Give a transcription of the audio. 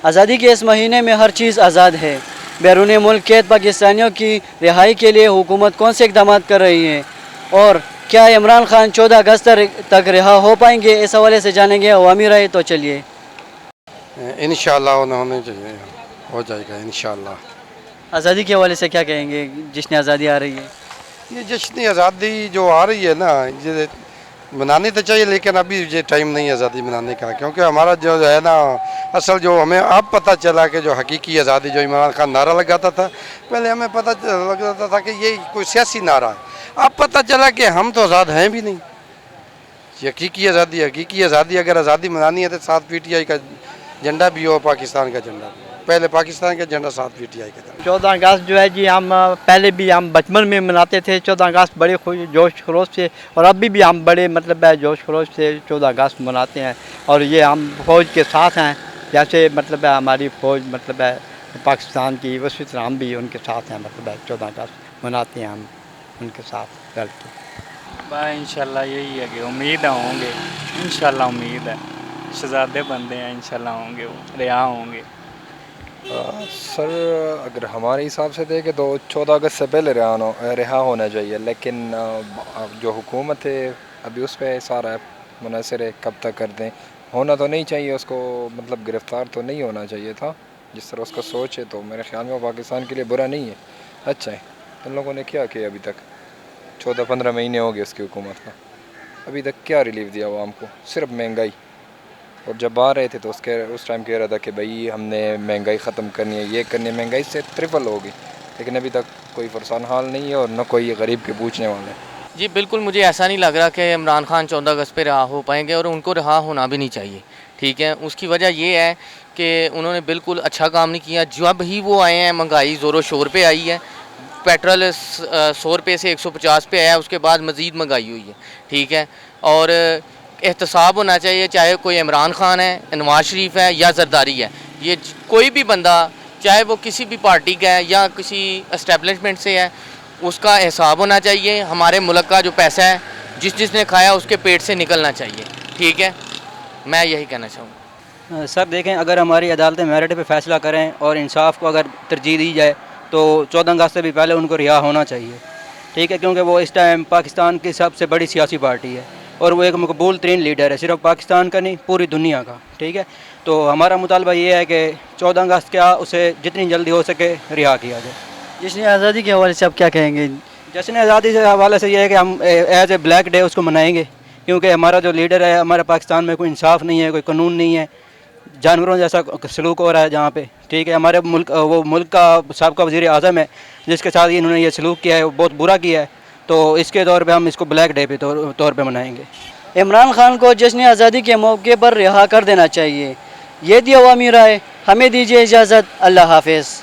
آزادی کے اس مہینے میں ہر چیز آزاد ہے. بیرون ملک قید پاکستانیوں کی رہائی کے لیے حکومت کون سے اقدامات کر رہی ہے اور کیا عمران خان 14 اگست تک رہا ہو پائیں گے؟ اس حوالے سے جانیں گے عوامی رائے. تو چلیے. انشاءاللہ ہونے چاہیے، ہو جائے گا انشاءاللہ. آزادی کے حوالے سے کیا کہیں گے؟ جشن آزادی آ رہی ہے. یہ جشن آزادی جو آ رہی ہے نا، یہ منانی تو چاہیے، لیکن ابھی یہ ٹائم نہیں ہے آزادی منانے کا، کیونکہ ہمارا جو ہے نا اصل جو ہمیں اب پتہ چلا کہ جو حقیقی آزادی جو عمران خان نعرہ لگاتا تھا، پہلے ہمیں پتہ لگتا تھا کہ یہ کوئی سیاسی نعرہ ہے. اب پتہ چلا کہ ہم تو آزاد ہیں بھی نہیں. حقیقی آزادی اگر آزادی منانی ہے تو 7 PTI کا جھنڈا بھی ہو، پاکستان کا جھنڈا بھی ہو. پہلے پاکستان کا جھنڈا 7 PTI کا تھا. 14 اگست جو ہے جی ہم پہلے بھی ہم بچپن میں مناتے تھے 14 اگست بڑے جوش خروش سے، اور ابھی بھی ہم بڑے مطلب جوش خروش سے 14 اگست مناتے ہیں. اور یہ ہم فوج کے ساتھ ہیں، جیسے مطلب ہماری فوج مطلب پاکستان کی، اسی طرح ہم بھی ان کے ساتھ ہیں. مطلب 14 اگست مناتے ہیں ہم ان کے ساتھ رل کے. انشاءاللہ یہی ہے کہ امید ہوں گے، انشاءاللہ امید ہے شہزادے بندے ہیں، انشاءاللہ ہوں گے، وہ رہا ہوں گے. سر اگر ہمارے حساب سے دیکھیں تو 14 اگست سے پہلے رہا ہونا چاہیے، لیکن جو حکومت ہے ابھی اس پہ سارا منحصر ہے کب تک کر دیں. ہونا تو نہیں چاہیے اس کو، مطلب گرفتار تو نہیں ہونا چاہیے تھا. جس طرح اس کا سوچ ہے تو میرے خیال میں وہ پاکستان کے لیے برا نہیں ہے، اچھا ہے. ان لوگوں نے کیا کیا ابھی تک؟ 14-15 مہینے ہو گئے اس کی حکومت کا، ابھی تک کیا ریلیف دیا عوام کو؟ صرف مہنگائی. اور جب آ رہے تھے تو اس ٹائم کہہ رہا تھا کہ بھائی ہم نے مہنگائی ختم کرنی ہے، یہ کرنی ہے. مہنگائی سے ٹرپل ہوگی، لیکن ابھی تک کوئی فرسان حال نہیں ہے اور نہ کوئی غریب کے پوچھنے والے. جی بالکل، مجھے ایسا نہیں لگ رہا کہ عمران خان 14 اگست پہ رہا ہو پائیں گے، اور ان کو رہا ہونا بھی نہیں چاہیے. ٹھیک ہے، اس کی وجہ یہ ہے کہ انہوں نے بالکل اچھا کام نہیں کیا. جب ہی وہ آئے ہیں مہنگائی زور و شور پہ آئی ہے. پیٹرول 100 روپے سے 150 پہ آیا، اس کے بعد مزید مہنگائی ہوئی ہے. ٹھیک ہے، اور احتساب ہونا چاہیے، چاہے کوئی عمران خان ہے، نواز شریف ہے یا زرداری ہے. یہ کوئی بھی بندہ، چاہے وہ کسی بھی پارٹی کا ہے یا کسی اسٹیبلشمنٹ سے ہے، اس کا حساب ہونا چاہیے. ہمارے ملک کا جو پیسہ ہے جس نے کھایا اس کے پیٹ سے نکلنا چاہیے. ٹھیک ہے، میں یہی کہنا چاہوں گا. سر دیکھیں، اگر ہماری عدالتیں میرٹ پہ فیصلہ کریں اور انصاف کو اگر ترجیح دی جائے تو 14 اگست سے بھی پہلے ان کو رہا ہونا چاہیے. ٹھیک ہے، کیونکہ وہ اس ٹائم پاکستان کی سب سے بڑی سیاسی پارٹی ہے اور وہ ایک مقبول ترین لیڈر ہے، صرف پاکستان کا نہیں پوری دنیا کا. ٹھیک ہے، تو ہمارا مطالبہ یہ ہے کہ 14 اگست کیا اسے جتنی جلدی ہو سکے رہا کیا جائے. جشن آزادی کے حوالے سے آپ کیا کہیں گے؟ جشن آزادی کے حوالے سے یہ ہے کہ ہم ایز اے بلیک ڈے اس کو منائیں گے، کیونکہ ہمارا جو لیڈر ہے، ہمارے پاکستان میں کوئی انصاف نہیں ہے، کوئی قانون نہیں ہے، جانوروں جیسا سلوک ہو رہا ہے جہاں پہ. ٹھیک ہے، ہمارے ملک کا سابقہ وزیر اعظم ہے جس کے ساتھ انہوں نے یہ سلوک کیا ہے، وہ بہت برا کیا ہے. تو اس کے طور پہ ہم اس کو بلیک ڈے پہ طور پہ منائیں گے. عمران خان کو جشن آزادی کے موقع پر رہا کر دینا چاہیے. یہ دی عوامی رائے. ہمیں دیجیے اجازت. اللہ حافظ.